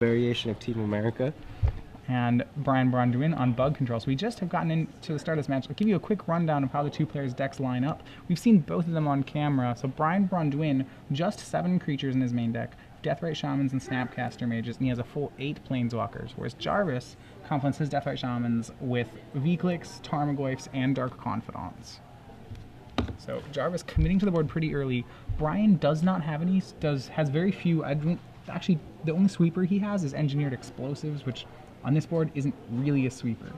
variation of Team America. And Braun Duin on bug control. So we just have gotten into the start of this match. I'll give you a quick rundown of how the two players' decks line up. We've seen both of them on camera. So Braun Duin, just 7 creatures in his main deck, Deathrite Shamans and Snapcaster Mages, and he has a full 8 Planeswalkers. Whereas Jarvis complements his Deathrite Shamans with V-Clicks, Tarmogoyfs, and Dark Confidants. So Jarvis committing to the board pretty early. Braun does not have any, has very few. Actually, the only sweeper he has is Engineered Explosives, which on this board isn't really a sweeper.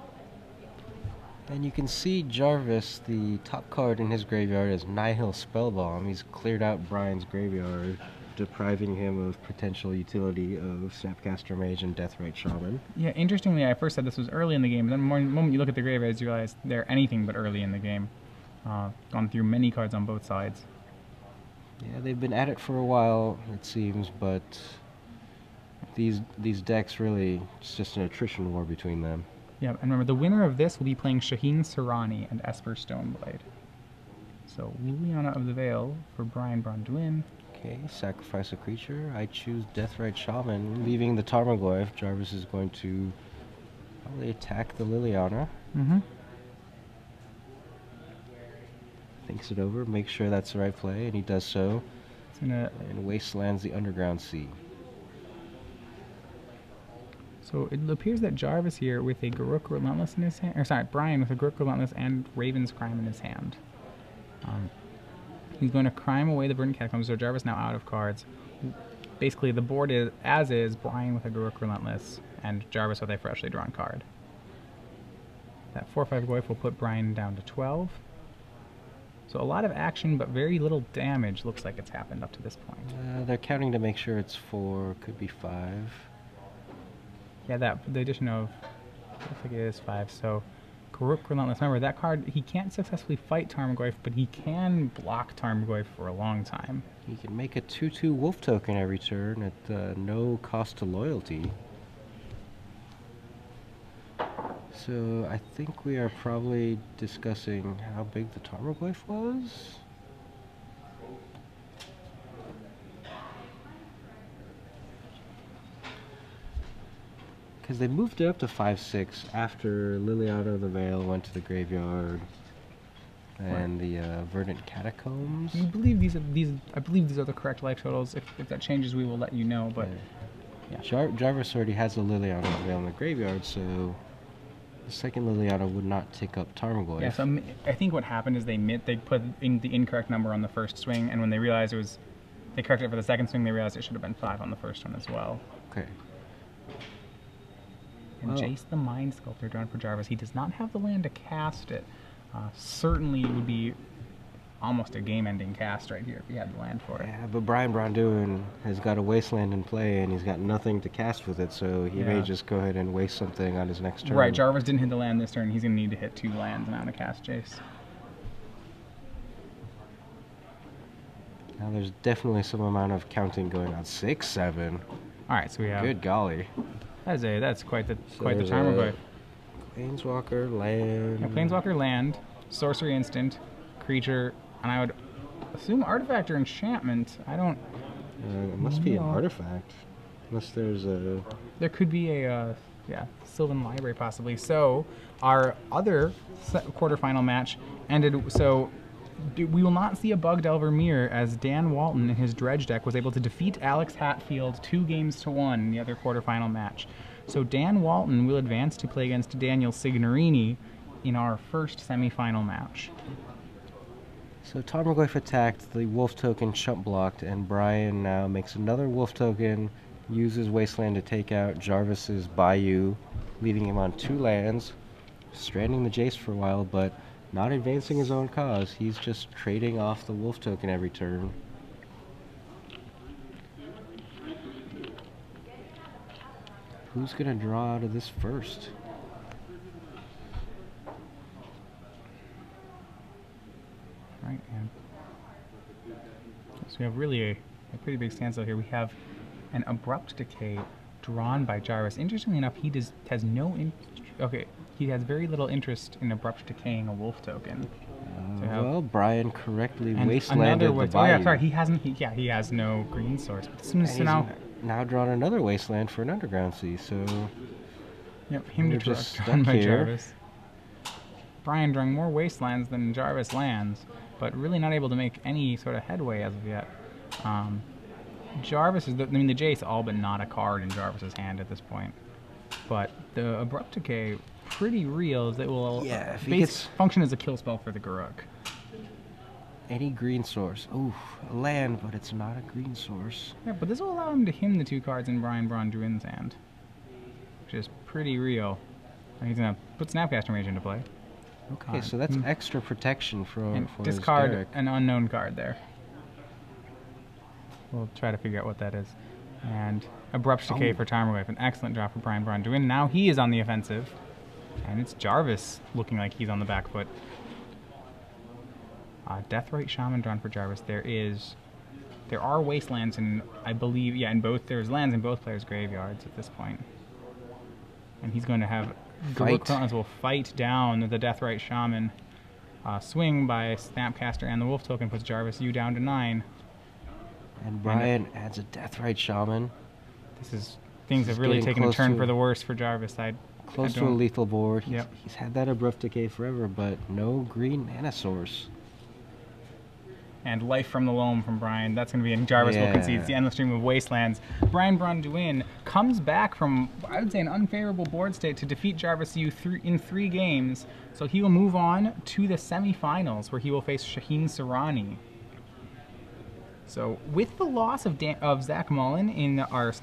And you can see Jarvis, the top card in his graveyard is Nihil Spellbomb. He's cleared out Brian's graveyard, depriving him of potential utility of Snapcaster Mage and Deathrite Shaman. Yeah, interestingly, I first said this was early in the game, but then the moment you look at the graveyards, you realize they're anything but early in the game. Gone through many cards on both sides. Yeah, they've been at it for a while, it seems, but these decks really, it's just an attrition war between them. Yeah, and remember, the winner of this will be playing Shaheen Sarani and Esper Stoneblade. So, Liliana of the Veil for Braun Duin. Okay, sacrifice a creature. I choose Deathrite Shaman, leaving the Tarmogoyf. Jarvis is going to probably attack the Liliana. Thinks it over, makes sure that's the right play, and he does so. And wastelands the Underground Sea. So it appears that Jarvis here with a Garruk Relentless in his hand, or sorry, Braun with a Garruk Relentless and Raven's Crime in his hand. He's going to crime away the Verdant Catacombs, so Jarvis now out of cards. Basically, the board is, as is, Braun with a Garruk Relentless and Jarvis with a freshly drawn card. That 4/5 Goyf will put Braun down to 12. So a lot of action, but very little damage looks like it's happened up to this point. They're counting to make sure it's 4, could be 5. Yeah, the addition of, looks like it is 5, so Garruk Relentless. Remember, that card, he can't successfully fight Tarmogoyf, but he can block Tarmogoyf for a long time. He can make a 2/2 wolf token every turn at no cost to loyalty. So I think we are probably discussing how big the Tarmogoyf was. Because they moved it up to 5/6 after Liliana of the Veil went to the graveyard and the Verdant Catacombs. I believe these are the correct life totals. If that changes, we will let you know. But yeah. Jarvis already has a Liliana of the Veil in the graveyard, so the second Liliana would not take up Tarmogoyf. Yeah, so I think what happened is they put in the incorrect number on the first swing, and when they realized they corrected it for the second swing, they realized it should have been 5 on the first one as well. Okay. And Jace the Mind Sculptor drawn for Jarvis. He does not have the land to cast it. Certainly it would be almost a game-ending cast right here if he had the land for it. Yeah, but Braun Duin has got a Wasteland in play, and he's got nothing to cast with it, so he may just go ahead and waste something on his next turn. Right, Jarvis didn't hit the land this turn. He's going to need to hit 2 lands now to cast Jace. Now there's definitely some amount of counting going on. 6, 7. All right, so we have... Good golly. That's quite the Tarmogoyf. Planeswalker, land... Yeah, Planeswalker, land, sorcery instant, creature, and I would assume artifact or enchantment. I don't... it must be an artifact. Unless there's a... There could be a, Sylvan Library possibly. So, our other quarterfinal match ended... So, we will not see a Bug Delver mirror as Dan Walton in his Dredge deck was able to defeat Alex Hatfield 2-1 in the other quarterfinal match. So Dan Walton will advance to play against Daniel Signorini in our first semifinal match. So Tarmogoyf attacked, the wolf token chump blocked, and Brian now makes another wolf token, uses Wasteland to take out Jarvis's Bayou, leaving him on 2 lands, stranding the Jace for a while, but not advancing his own cause. He's just trading off the wolf token every turn. Who's going to draw out of this first? Right, and so we have really a pretty big standstill here. We have an Abrupt Decay drawn by Jarvis. Interestingly enough, he has no he has very little interest in Abrupt Decaying a wolf token. Well, Brian correctly wastelanded the Bayou. Oh yeah, sorry, he has no green source. But as soon as now drawn another Wasteland for an Underground Sea, so Yep, him we're to just draw stuck by here. Jarvis. Brian drawing more Wastelands than Jarvis lands, but really not able to make any sort of headway as of yet. Jarvis is, I mean, the Jace all but not a card in Jarvis's hand at this point. But the Abrupt Decay, pretty real, as it will Yeah, if he gets function as a kill spell for the Garruk. any green source. Ooh, a land, but it's not a green source. Yeah, but this will allow him to him the 2 cards in Braun Duin's hand, which is pretty real. And he's going to put Snapcaster Mage into play. Okay, so that's extra protection for his discard Derek. an unknown card there. We'll try to figure out what that is. And Abrupt Decay for Tarmogoyf, an excellent draw for Braun Duin. Now he is on the offensive, and it's Jarvis looking like he's on the back foot. Deathrite Shaman drawn for Jarvis. There are Wastelands in, I believe, yeah, in both. There's lands in both players' graveyards at this point. And he's going to have Fight. will fight down the Deathrite Shaman. Swing by Snapcaster and the Wolf Token puts Jarvis U down to 9. And Brian adds a Deathrite Shaman. Things have really taken a turn for the worse for Jarvis. Close to a lethal board. Yep. He's had that Abrupt Decay forever, but no green mana source. And Life from the Loam from Brian. That's going to be in Jarvis will concede. It's the endless stream of Wastelands. Braun Duin comes back from, I would say, an unfavorable board state to defeat Jarvis U in 3 games. So he will move on to the semifinals, where he will face Shaheen Sarani. So with the loss of Zach Mullen in our